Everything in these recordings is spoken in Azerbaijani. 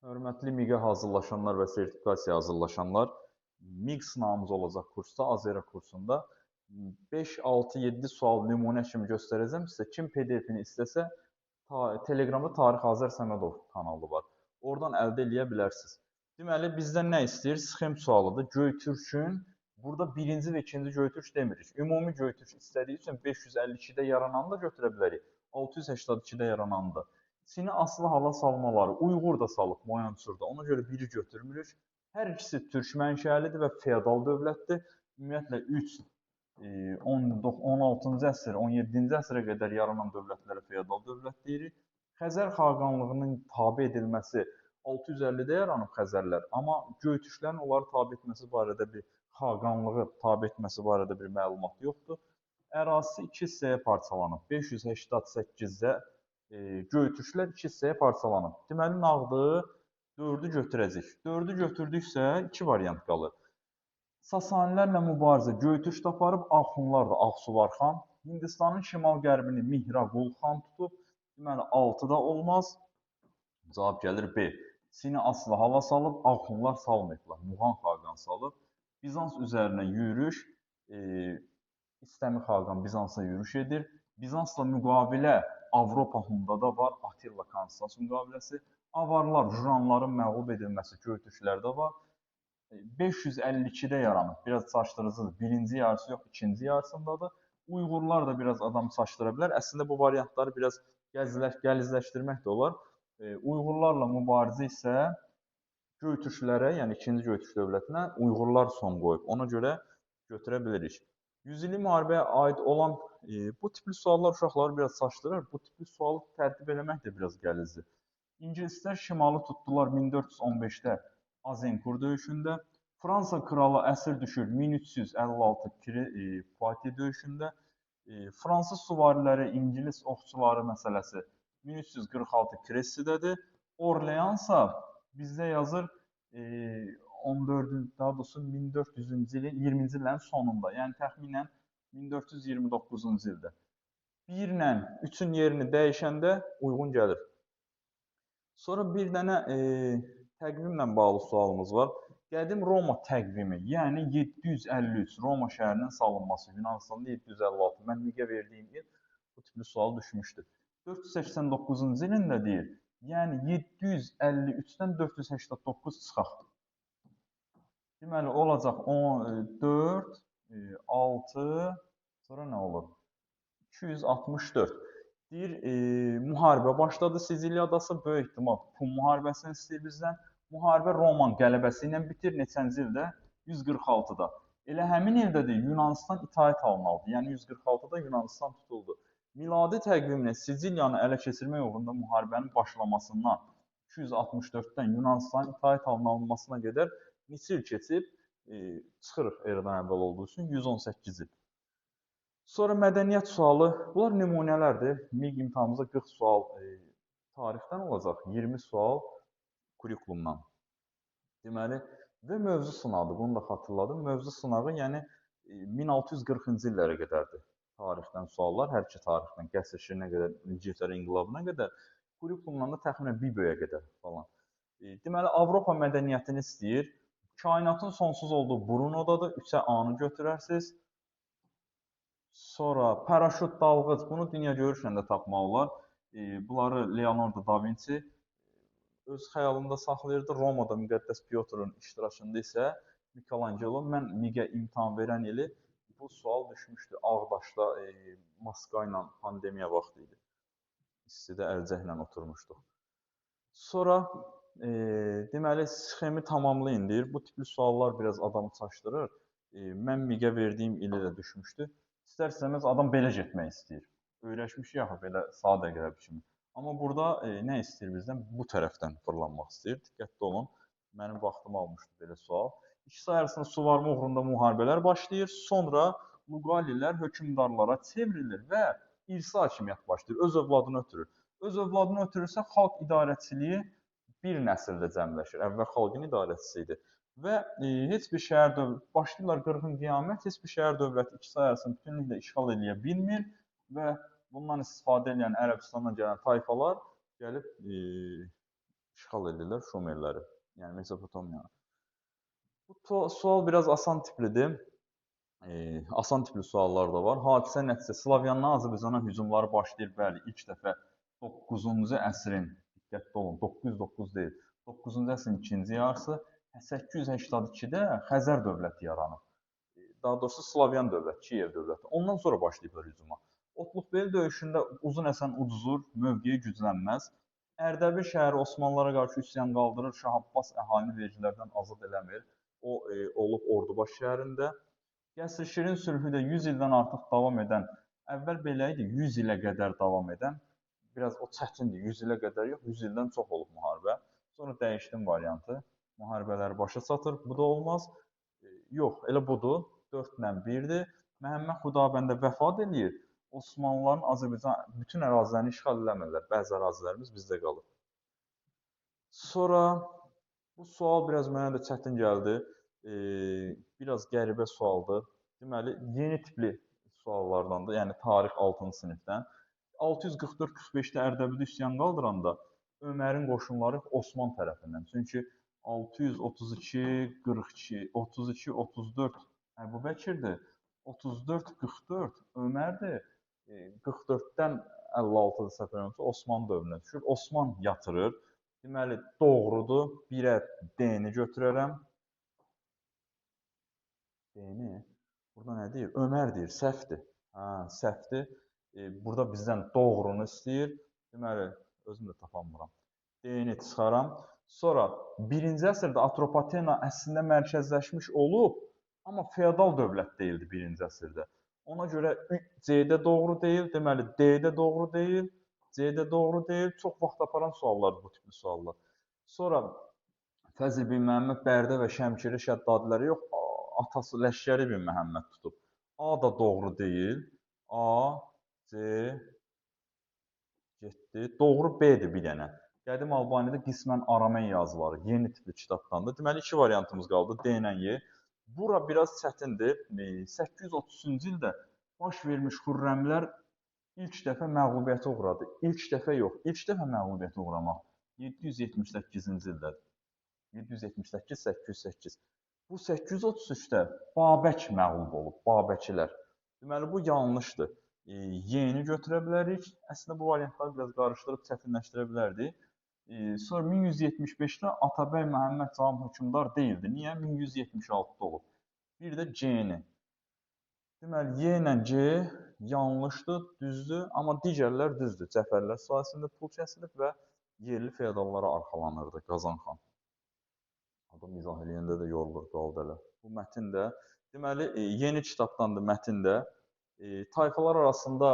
Hörmətli MİQ-ə hazırlaşanlar və sertifikasiyaya hazırlaşanlar, MİQ sınavımız olacaq kursda, Azera kursunda 5, 6, 7 sual nümunə kimi göstərəcəm sizə. Kim PDF-ini istəsə, Telegramda Tarix Azər Səmədov kanalı var. Oradan əldə edə bilərsiniz. Deməli, bizdən nə istəyir? Sxem sualıdır. Göytürkün, burada birinci və ikinci göytürk demirik. Ümumi göytürk istədiyi üçün 552-də yarananı da götürə bilərik. 682-də yarananı da. Çini asılı hala salmaları, Uyğur da salıb Moyançurda. Ona görə biri götürmürük. Hər ikisi türk mənşəlidir və feodal dövlətdir. Ümumiyyətlə 3, 16-cı əsr, 17-ci əsrə qədər yaranan dövlətlərə feodal dövlət deyirik. Xəzər xaqanlığının tabe edilməsi 650-də yaranıb Xəzərlər, amma Göytürklərin onları tabe etməsi barədə bir xaqanlığı tabe etməsi barədə bir məlumat yoxdur. Ərazisi 2 hissəyə parçalanıb. 588-də Göytürklər 2 hissəyə parçalanıb. Deməli, nağdı 4-ü götürəcək. 4-ü götürdüksə 2 variant qalır. Sasanilərlə mübarizə Göytürk aparıb, Axunlar da Ağsuvar xan. Hindistanın şimal-qərbini Mihraqul xan tutub. Deməli, 6 da olmaz. Cavab gəlir B. Çini asılı hala salıb, Axunlar salmayıblar. Muğan xaqan salıb. Bizans üzərinə yürüş. İstəmi xaqan Bizansa yürüş edir. Bizansla müqavilə Avropa Hunda da var. Attila Konstans müqaviləsi. Avarlar, Juranların məğlub edilməsi Göytürklərdə var. 552-də yaranıb. Biraz çaşdırıcıdır. Birinci yarısı yox, ikinci yarısındadır. Uyğurlar da biraz adam çaşdıra bilər. Əslində bu variantları biraz gəlizləşdirmək də olar. Uyğurlarla mübarizə isə Göytürklərə, yəni 2-ci Göytürk dövlətinə Uyğurlar son qoyub. Ona görə götürə bilirik. Yüzillik müharibəyə aid olan bu tipli suallar uşaqları biraz çaşdırır. Bu tipli sualı tərtib eləmək də biraz gəlizdir. İngilislər şimalı tutdular 1415-də Azincourt döyüşündə. Fransa kralı əsir düşür 1356 Poitiers döyüşündə. Fransız süvariləri, İngilis ovçuları məsələsi 1346 Creçydədir. Orleansa bizdə yazır 14-cü, daha doğrusu 1400-cü ilin 20-ci illərin sonunda, yəni təxminən 1429-cu ildə. 1 ilə 3-ün yerini dəyişəndə uyğun gəlir. Sonra bir dənə təqvimlə bağlı sualımız var. Qədim Roma təqvimi, yəni 753 Roma şəhərinin salınması, Yunanıstanda 756. Mən MİQ-ə verdiyim il bu tipli sual düşmüşdü. 489-cu ilində deyir, yəni 753-dən 489 çıxaq. Deməli, olacaq 4, 6, sonra nə olur? 264. Deyir, müharibə başladı Siciliya adası, böyük ehtimal Pun müharibəsini istəyir bizdən. Müharibə Roman qələbəsi ilə bitir, neçənci ildə? 146-da. Elə həmin ildə də Yunanistan itaət halına aldı. Yəni 146-da Yunanistan tutuldu. Miladi təqvimlə Siciliyanı ələ keçirmək uğrunda müharibənin başlamasından 264-dən Yunanistanın itaət halına alınmasına qədər neçə il keçib? Çıxırıq eradan əvvəl olduğu üçün 118 il. Sonra mədəniyyət sualı. Bunlar nümunələrdir. MİQ imtahanımızda 40 sual tarixdən olacaq, 20 sual kurikulumdan. Deməli, və mövzu sınavıdır. Bunu da xatırladım. Mövzu sınağı, yəni 1640-cı illərə qədərdir. Tarixdən suallar, hər iki tarixdən, qəsr şirinə qədər, İngiltərə inqilabına qədər, kurikulumdan da təxminən Bibliya qədər falan. Deməli, Avropa mədəniyyətini istəyir. Kainatın sonsuz olduğu Brunodadır. 3-ə A-nı götürərsiniz. Sonra paraşüt, dalğıc, bunu dünya görüşlə də tapmaq olar. Bunları Leonardo da Vinci öz xəyalında saxlayırdı. Romada Müqəddəs Pyotrun iştirakında isə Michelangelo. Mən MİQ-ə imtahan verən ili bu sual düşmüşdü. Ağdaşda maska ilə pandemiya vaxtı idi. İstidə əlcəklə oturmuşduq. Sonra deməli, sxemi tamamlayın deyir. Bu tipli suallar biraz adamı çaşdırır. Mən MİQ-ə verdiyim ili də düşmüşdü. İstər-istəməz adam belə getmək istəyir. Öyrəşmiş yaxı belə sadə qərib kimi. Amma burada nə istəyir bizdən? Bu tərəfdən fırlanmaq istəyir. Diqqətli olun. Mənim vaxtımı almışdı belə sual. İkisi arasında suvarma uğrunda müharibələr başlayır. Sonra Luqalilər hökmdarlara çevrilir və irsi hakimiyyət başlayır. Öz övladını ötürür. Öz övladını ötürürsə xalq idarəçiliyi bir nəsildə cəmləşir. Əvvəl xalqın idarəçisi idi. Və heç bir şəhər dövləti, başlayırlar qırğın qiyamət, heç bir şəhər dövləti ikisi arasını bütünlüklə işğal edə bilmir və bundan istifadə edən Ərəbistandan gələn tayfalar gəlib işğal edirlər Şumerləri, yəni Mesopotamiyanı. Bu sual biraz asan tiplidir. Asan tipli suallar da var. Hadisə nəticə Slavyanlar Azərbaycana hücumları başlayır. Bəli, ilk dəfə 9-cu əsrin, diqqətli olun, 909 deyil, 9-cu əsrin ikinci yarısı 882-də Xəzər dövləti yaranıb. Daha doğrusu Slavyan dövləti, Kiyev dövləti. Ondan sonra başlayıblar hücuma. Otluqbel döyüşündə Uzun Həsən uduzur, mövqeyi güclənməz. Ərdəbil şəhəri Osmanlılara qarşı üsyan qaldırır, Şah Abbas əhalini vergilərdən azad eləmir. O olub Ordubaş şəhərində. Qəsr Şirin sülhü də 100 ildən artıq davam edən, əvvəl belə idi, 100 ilə qədər davam edən, biraz o çətindir, 100 ilə qədər yox, 100 ildən çox olub müharibə. Sonra dəyişdim variantı, müharibələr başa çatır, bu da olmaz. Yox, elə budur. 4-lə 1-dir. Məhəmməd Xudabəndə vəfat eləyir. Osmanlıların Azərbaycan bütün ərazilərini işğal eləmirlər. Bəzi ərazilərimiz bizdə qalır. Sonra bu sual biraz mənə də çətin gəldi. Biraz qəribə sualdır. Deməli, yeni tipli suallardandır. Yəni tarix 6-cı sinifdən. 644-45-də Ərdəbildə üsyan qaldıranda Ömərin qoşunları Osman tərəfindən. Çünki 632, 42, 32, 34 Əbubəkirdir. 34, 44 Ömərdir. 44-dən 56-da səhv eləmirəmsə Osman dövrünə düşür. Osman yatırır. Deməli, doğrudur. 1-ə D-ni götürərəm. D-ni? Burada nə deyir? Ömər deyir, səhvdir. Hə, səhvdir. Burada bizdən doğrunu istəyir. Deməli, özüm də tapamıram. D-ni çıxaram. Sonra 1-ci əsrdə Atropatena əslində mərkəzləşmiş olub, amma feodal dövlət deyildi 1-ci əsrdə. Ona görə C-də doğru deyil, deməli D-də doğru deyil, C-də doğru deyil. Çox vaxt aparan suallardır bu tipli suallar. Sonra Fəzl bin Məhəmməd Bərdə və Şəmkiri Şəddadiləri yox, atası Ləşkəri bin Məhəmməd tutub. A da doğru deyil. A, C getdi. Doğru B-dir bir dənə. Qədim Albaniyada qismən Aramen yazıları yeni tipli kitabdandır. Deməli, iki variantımız qaldı, D ilə Y. Bura biraz çətindir. 830-cu ildə baş vermiş Xürrəmlər ilk dəfə məğlubiyyətə uğradı. İlk dəfə yox, ilk dəfə məğlubiyyətə uğramaq 778-ci ildədir. 778-808. Bu 833-də Babək məğlub olub, Babəkilər. Deməli, bu yanlışdır. Y-ni götürə bilərik. Əslində, bu variantları biraz qarışdırıb çətinləşdirə bilərdik. Sonra 1175-də Atabəy Məhəmməd Cahan hökmdar deyildi. Niyə? 1176-da olub. Bir də C-ni. Deməli, Y ilə C yanlışdır, düzdür, amma digərlər düzdür. Cəfərlər sayəsində pul kəsilib və yerli feodallara arxalanırdı Qazan xan. Adam izah eləyəndə də yorulur, qaldı elə. Bu mətn də, deməli, yeni kitabdandır mətn də. Tayfalar arasında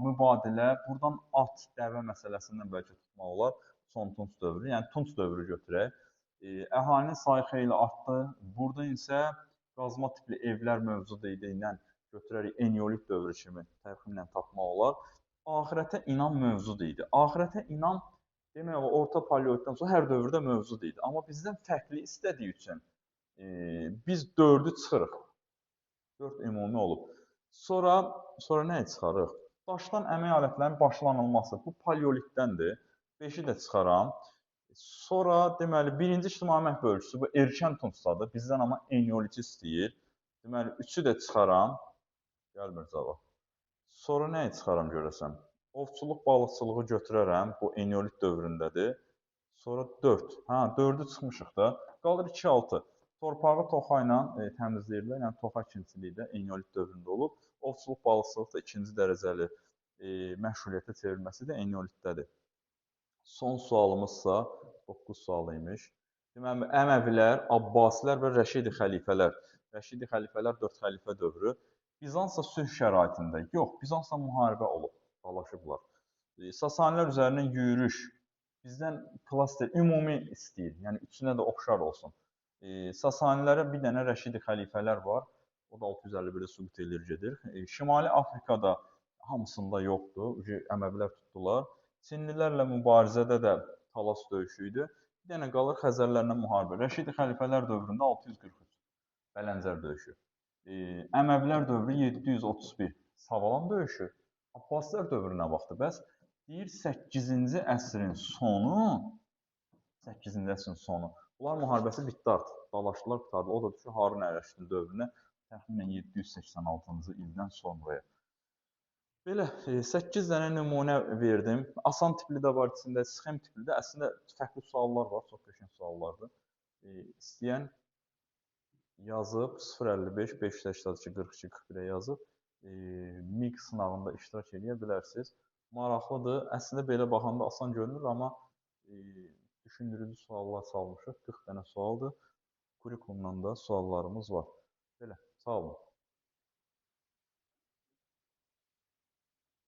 mübadilə, buradan at, dəvə məsələsindən bəlkə tutmaq olar. Son Tunc dövrü, yəni Tunc dövrü götürək. Əhalinin sayı xeyli artdı. Burada isə qazma tipli evlər mövcud idi. ilə götürərək Eneolit dövrü kimi təxminən tapmaq olar. Axirətə inam mövcud idi. Axirətə inam demək olar orta paleolitdən sonra hər dövrdə mövcud idi. Amma bizdən fərqli istədiyi üçün biz 4-ü çıxırıq. 4 ümumi olub. Sonra nəyi çıxarıq? Daşdan əmək alətlərinin başlanılması. Bu paleolitdəndir. 5-i də çıxaram. Sonra deməli birinci ictimai əmək bölgüsü bu erkən Tuncdadır. Bizdən amma Eneolit istəyir. Deməli 3-ü də çıxaram. Gəlmir cavab. Sonra nəyi çıxaram görəsən? Ovçuluq, balıqçılığı götürərəm. Bu Eneolit dövründədir. Sonra 4. Hə, 4-ü çıxmışıq da. Qalır 2-6. Torpağı toxa ilə təmizləyirlər. Yəni toxa əkinçiliyi də Eneolit dövründə olub. Ovçuluq, balıqçılıq da ikinci dərəcəli məşğuliyyətə çevrilməsi də Eneolitdədir. Son sualımızsa 9 sual imiş. Deməli, Əməvilər, Abbasilər və Rəşidi xəlifələr. Rəşidi xəlifələr 4 xəlifə dövrü. Bizansla sülh şəraitində. Yox, Bizansla müharibə olub, dalaşıblar. Sasanilər üzərindən yürüyüş. Bizdən klaster ümumi istəyir. Yəni üçünə də oxşar olsun. Sasanilərə bir dənə Rəşidi xəlifələr var. O da 651-də süqut edir gedir. Şimali Afrikada hamısında yoxdur. Əməvilər tutdular. Çinlilərlə mübarizədə də Talas döyüşü idi. Bir dənə qalır Xəzərlərlə müharibə. Rəşidi xəlifələr dövründə 643 Bələncər döyüşü. Əməvilər dövrü 731 Savalan döyüşü. Abbasilər dövrü nə vaxtdır? Bəs deyir 8-ci əsrin sonu 8-ci əsrin sonu. Bunlar müharibəsi bitdi artıq. Dalaşdılar, qurtardı. O da düşür Harun Ərəşdin dövrünə, təxminən 786-cı ildən sonraya. Belə 8 dənə nümunə verdim. Asan tipli də var içində, sxem tipli də. Əslində fərqli suallar var, çox qəşəng suallardır. İstəyən yazıb 055 582 42 41-ə yazıb MIQ sınavında iştirak edə bilərsiniz. Maraqlıdır. Əslində belə baxanda asan görünür, amma düşündürücü suallar salmışıq. 40 dənə sualdır. Kurikulumdan da suallarımız var. Belə, sağ olun.